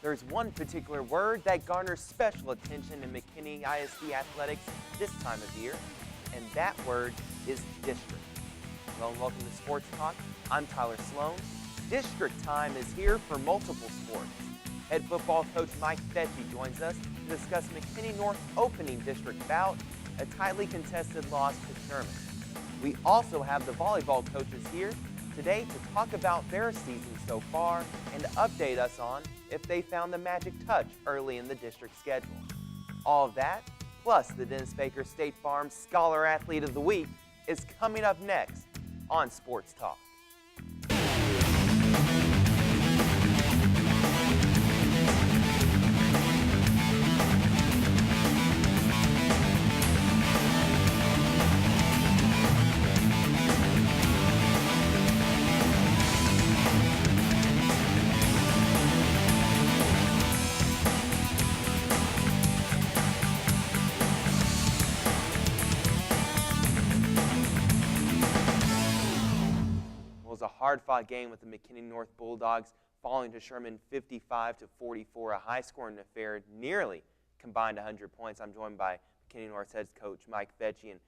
There's one particular word that garners special attention in McKinney ISD athletics this time of year, and that word is district. Hello and welcome to Sports Talk. I'm Tyler Sloan. District time is here for multiple sports. Head football coach Mike Fecci joins us to discuss McKinney North opening district bout, a tightly contested loss to Sherman. We also have the volleyball coaches here today to talk about their season so far and to update us on if they found the magic touch early in the district schedule. All of that, plus the Dennis Baker State Farm Scholar Athlete of the Week, is coming up next on Sports Talk. A hard-fought game with the McKinney North Bulldogs falling to Sherman 55-44, a high-scoring affair, nearly combined 100 points. I'm joined by McKinney North's head coach Mike Fecci. And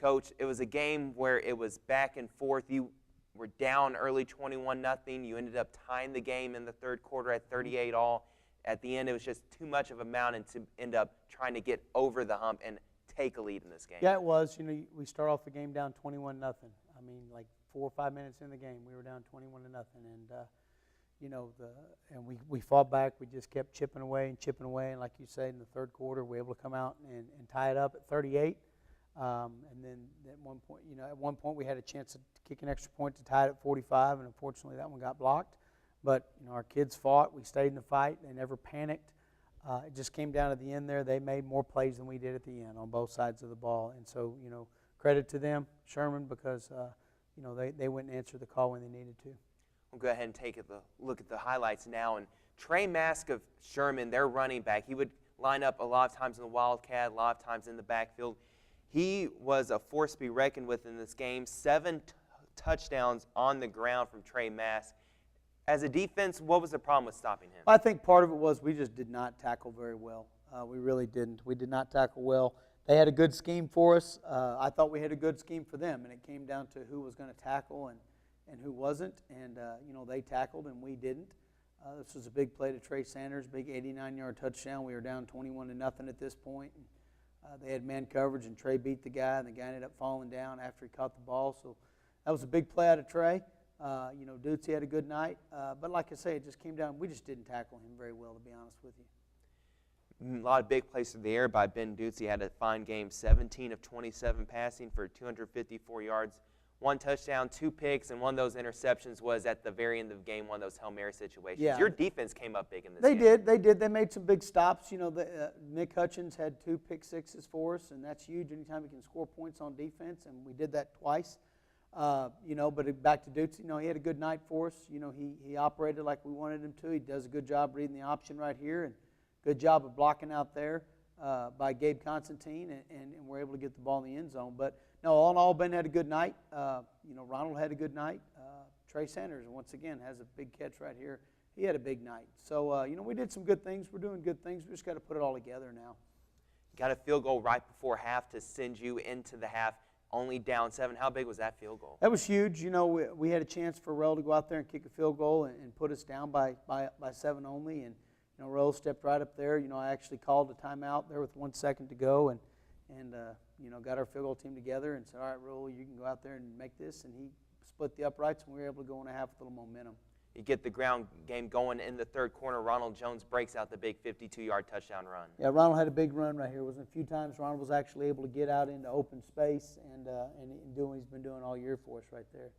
Coach, it was a game where it was back and forth. You were down early 21-0. You ended up tying the game in the third quarter at 38-all. At the end, it was just too much of a mountain to end up trying to get over the hump and take a lead in this game. Yeah, it was. You know, we start off the game down 21-0. I mean, like 4 or 5 minutes in the game, we were down 21-0, and you know, we fought back. We just kept chipping away, and like you said, in the third quarter, we were able to come out and tie it up at 38. And then at one point, we had a chance to kick an extra point to tie it at 45, and unfortunately, that one got blocked. But you know, our kids fought. We stayed in the fight. They never panicked. It just came down to the end there. They made more plays than we did at the end on both sides of the ball, and so you know, credit to them, Sherman, because. You know, they went and answered the call when they needed to. We'll go ahead and take a look at the highlights now. And Trey Mask of Sherman, their running back, he would line up a lot of times in the Wildcat, a lot of times in the backfield. He was a force to be reckoned with in this game. 7 touchdowns on the ground from Trey Mask. As a defense, what was the problem with stopping him? I think part of it was we just did not tackle very well. We really didn't. We did not tackle well. They had a good scheme for us. I thought we had a good scheme for them, and it came down to who was going to tackle and who wasn't. And, you know, they tackled and we didn't. This was a big play to Trey Sanders, big 89-yard touchdown. We were down 21-0 at this point. And, they had man coverage, and Trey beat the guy, and the guy ended up falling down after he caught the ball. So that was a big play out of Trey. You know, Dutzy had a good night. But like I say, it just came down. We just didn't tackle him very well, to be honest with you. A lot of big plays through the air by Ben Dutzy. Had a fine game, 17 of 27 passing for 254 yards, 1 touchdown, 2 picks, and one of those interceptions was at the very end of the game, one of those Hail Mary situations. Yeah. Your defense came up big in this game. They did. They made some big stops. You know, Nick Hutchins had 2 pick sixes for us, and that's huge anytime you can score points on defense, and we did that twice. You know, but back to Dutzy, you know, he had a good night for us. You know, he operated like we wanted him to. He does a good job reading the option right here, and good job of blocking out there by Gabe Constantine, and we're able to get the ball in the end zone. But, no, all in all, Ben had a good night. You know, Ronald had a good night. Trey Sanders, once again, has a big catch right here. He had a big night. So, you know, we did some good things. We're doing good things. We just got to put it all together now. Got a field goal right before half to send you into the half, only down 7. How big was that field goal? That was huge. You know, we had a chance for Rel to go out there and kick a field goal and put us down by 7 only, and you know, Rose stepped right up there. You know, I actually called a timeout there with 1 second to go, and you know, got our field goal team together and said, all right, Rule, you can go out there and make this. And he split the uprights, and we were able to go in a half with a little momentum. You get the ground game going in the third quarter. Ronald Jones breaks out the big 52-yard touchdown run. Yeah, Ronald had a big run right here. It wasn't a few times Ronald was actually able to get out into open space and do what he's been doing all year for us right there.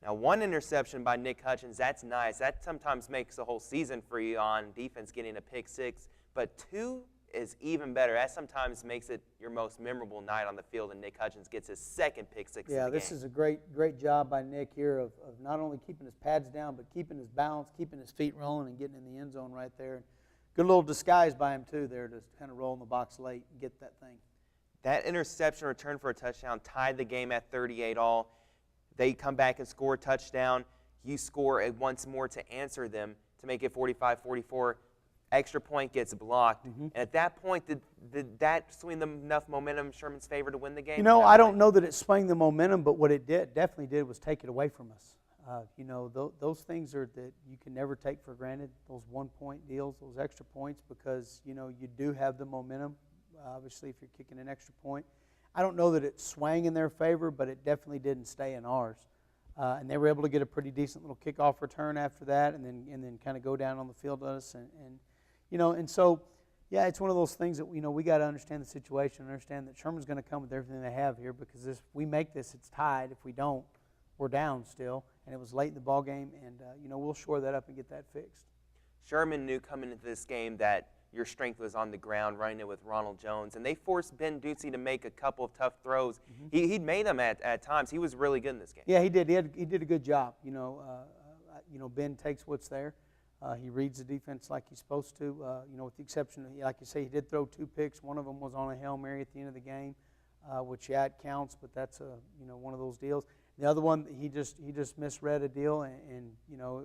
Now, 1 interception by Nick Hutchins, that's nice. That sometimes makes the whole season for you on defense, getting a pick 6. But 2 is even better. That sometimes makes it your most memorable night on the field, and Nick Hutchins gets his 2nd pick 6 of the game. Yeah, this is a great job by Nick here of not only keeping his pads down, but keeping his balance, keeping his feet rolling, and getting in the end zone right there. Good little disguise by him, too, there to kind of roll in the box late and get that thing. That interception return for a touchdown tied the game at 38-all. They come back and score a touchdown. You score it once more to answer them to make it 45-44. extra point gets blocked. And at that point, did that swing enough momentum in Sherman's favor to win the game? You know, I don't know that it swung the momentum, but what it definitely did was take it away from us. You know, those things are that you can never take for granted, those 1-point deals, those extra points, because, you know, you do have the momentum, obviously, if you're kicking an extra point. I don't know that it swang in their favor, but it definitely didn't stay in ours. And they were able to get a pretty decent little kickoff return after that, and then kind of go down on the field to us. And you know, and so, yeah, it's one of those things that, you know, we got to understand the situation and understand that Sherman's going to come with everything they have here, because if we make this, it's tied. If we don't, we're down still. And it was late in the ball game, and, you know, we'll shore that up and get that fixed. Sherman knew coming into this game that your strength was on the ground, running it with Ronald Jones, and they forced Ben Ducey to make a couple of tough throws. He'd made them at times. He was really good in this game. Yeah, he did. He did a good job. You know, Ben takes what's there. He reads the defense like he's supposed to. You know, with the exception of, like you say, he did throw 2 picks. One of them was on a Hail Mary at the end of the game, which, yeah, it counts, but that's one of those deals. The other one, he just misread a deal, and you know,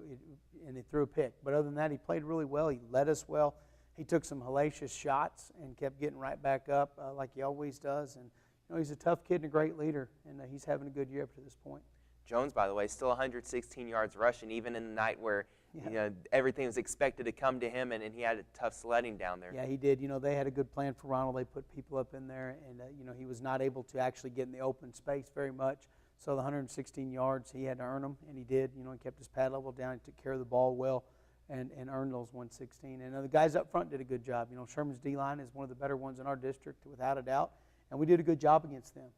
and he threw a pick. But other than that, he played really well. He led us well. He took some hellacious shots and kept getting right back up like he always does. And you know, he's a tough kid and a great leader, and he's having a good year up to this point. Jones, by the way, still 116 yards rushing, even in the night where you know, everything was expected to come to him, and he had a tough sledding down there. Yeah, he did. You know, they had a good plan for Ronald. They put people up in there, and you know, he was not able to actually get in the open space very much. So the 116 yards, he had to earn them, and he did. You know, he kept his pad level down. He took care of the ball well and earned those 116. And the guys up front did a good job. You know, Sherman's D-line is one of the better ones in our district, without a doubt, and we did a good job against them.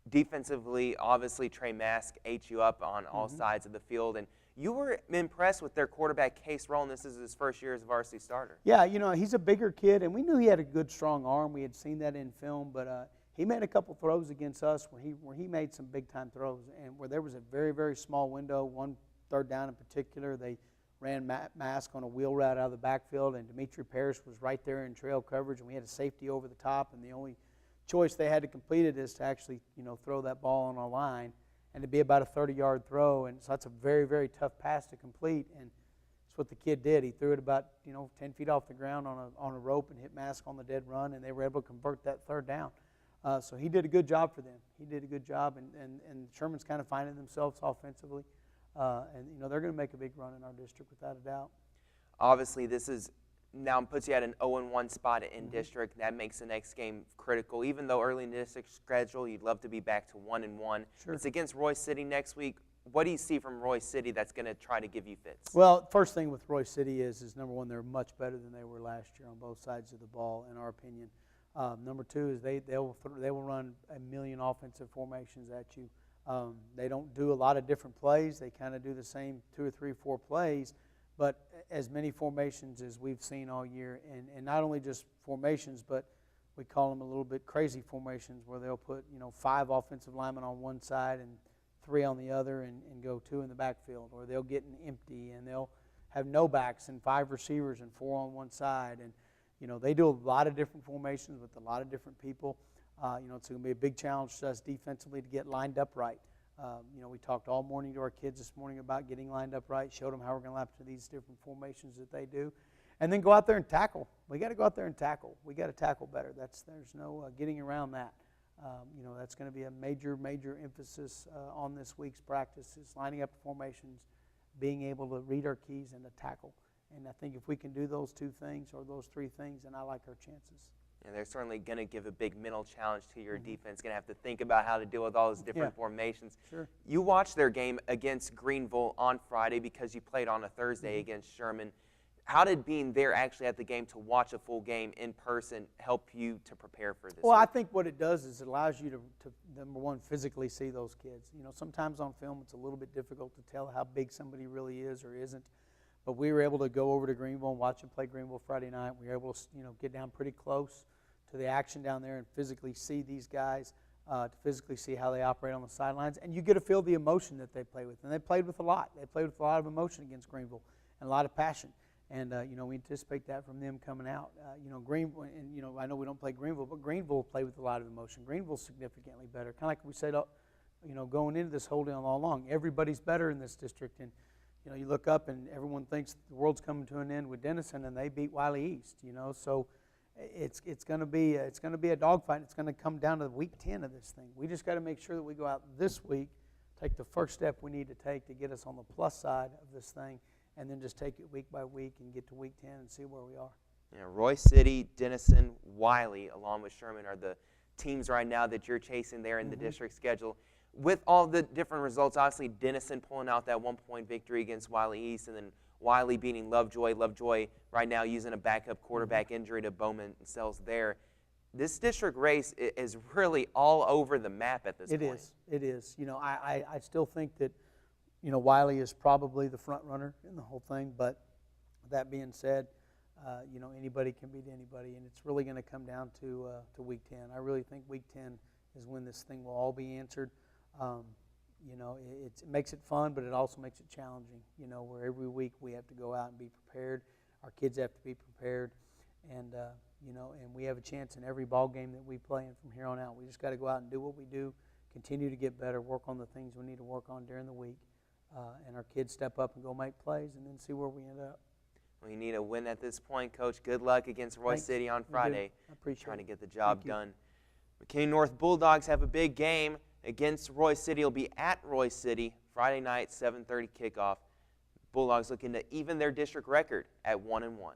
Defensively, obviously, Trey Mask ate you up on all sides of the field, and you were impressed with their quarterback, Case Rowland. This is his first year as a varsity starter. Yeah, you know, he's a bigger kid, and we knew he had a good, strong arm. We had seen that in film, but he made a couple throws against us where he made some big-time throws, and where there was a very, very small window, one third down in particular. They ran Mask on a wheel route out of the backfield, and Dimitri Parrish was right there in trail coverage, and we had a safety over the top, and the only choice they had to complete it is to actually, you know, throw that ball on our line, and to be about a 30-yard throw, and so that's a very, very tough pass to complete, and that's what the kid did. He threw it about, you know, 10 feet off the ground on a rope and hit Mask on the dead run, and they were able to convert that third down. So he did a good job for them. He did a good job, and Sherman's kind of finding themselves offensively, and you know, they're going to make a big run in our district without a doubt. Obviously, this is now puts you at an 0-1 spot in district. That makes the next game critical. Even though early in the district schedule, you'd love to be back to 1-1. Sure. It's against Royse City next week. What do you see from Royse City that's going to try to give you fits? Well, first thing with Royse City is number one, they're much better than they were last year on both sides of the ball, in our opinion. Number two is they will run a million offensive formations at you. They don't do a lot of different plays. They kind of do the same 2 or 3 or 4 plays, but as many formations as we've seen all year, and not only just formations, but we call them a little bit crazy formations, where they'll put, you know, 5 offensive linemen on one side and 3 on the other, and go 2 in the backfield, or they'll get an empty and they'll have no backs and 5 receivers and 4 on one side, and you know, they do a lot of different formations with a lot of different people. You know, it's going to be a big challenge to us defensively to get lined up right. You know, we talked all morning to our kids this morning about getting lined up right, showed them how we're going to line up to these different formations that they do, and then go out there and tackle. We got to go out there and tackle. We got to tackle better. There's no getting around that. You know, that's going to be a major, major emphasis on this week's practice, is lining up the formations, being able to read our keys and to tackle. And I think if we can do those 2 things or those 3 things, then I like our chances. And they're certainly going to give a big mental challenge to your defense. Going to have to think about how to deal with all those different formations. Sure. You watched their game against Greenville on Friday because you played on a Thursday against Sherman. How did being there actually at the game to watch a full game in person help you to prepare for this? Well, I think what it does is it allows you to, number one, physically see those kids. You know, sometimes on film it's a little bit difficult to tell how big somebody really is or isn't. But we were able to go over to Greenville and watch them play Greenville Friday night. We were able to, you know, get down pretty close to the action down there and physically see these guys, to physically see how they operate on the sidelines. And you get to feel the emotion that they play with. And they played with a lot. They played with a lot of emotion against Greenville and a lot of passion. And, you know, we anticipate that from them coming out. You know, Greenville, and, you know, I know we don't play Greenville, but Greenville played with a lot of emotion. Greenville's significantly better. Kind of like we said, you know, going into this whole deal all along, everybody's better in this district. And You know, you look up and everyone thinks the world's coming to an end with Denison, and they beat Wiley East. You know, so it's going to be a dogfight. It's going to come down to week 10 of this thing. We just got to make sure that we go out this week, take the first step we need to take to get us on the plus side of this thing, and then just take it week by week and get to week 10 and see where we are. You know, Royse City, Denison, Wiley, along with Sherman, are the teams right now that you're chasing there in the district schedule. With all the different results, obviously Denison pulling out that 1-point victory against Wiley East, and then Wiley beating Lovejoy. Lovejoy right now using a backup quarterback injury to Bowman Sells there. This district race is really all over the map at this point. It is. You know, I still think that, you know, Wiley is probably the front runner in the whole thing, but that being said, you know, anybody can beat anybody, and it's really going to come down to week 10. I really think week 10 is when this thing will all be answered. You know, it makes it fun, but it also makes it challenging, you know, where every week we have to go out and be prepared. Our kids have to be prepared, and, you know, and we have a chance in every ball game that we play, and from here on out, we just got to go out and do what we do, continue to get better, work on the things we need to work on during the week, and our kids step up and go make plays, and then see where we end up. Well, you need a win at this point, Coach. Good luck against Royse City on Friday. I appreciate trying to it. get the job Thank you. done. McKinney North Bulldogs have a big game against Royse City. It'll be at Royse City Friday night, 7:30 kickoff. Bulldogs looking to even their district record at 1-1.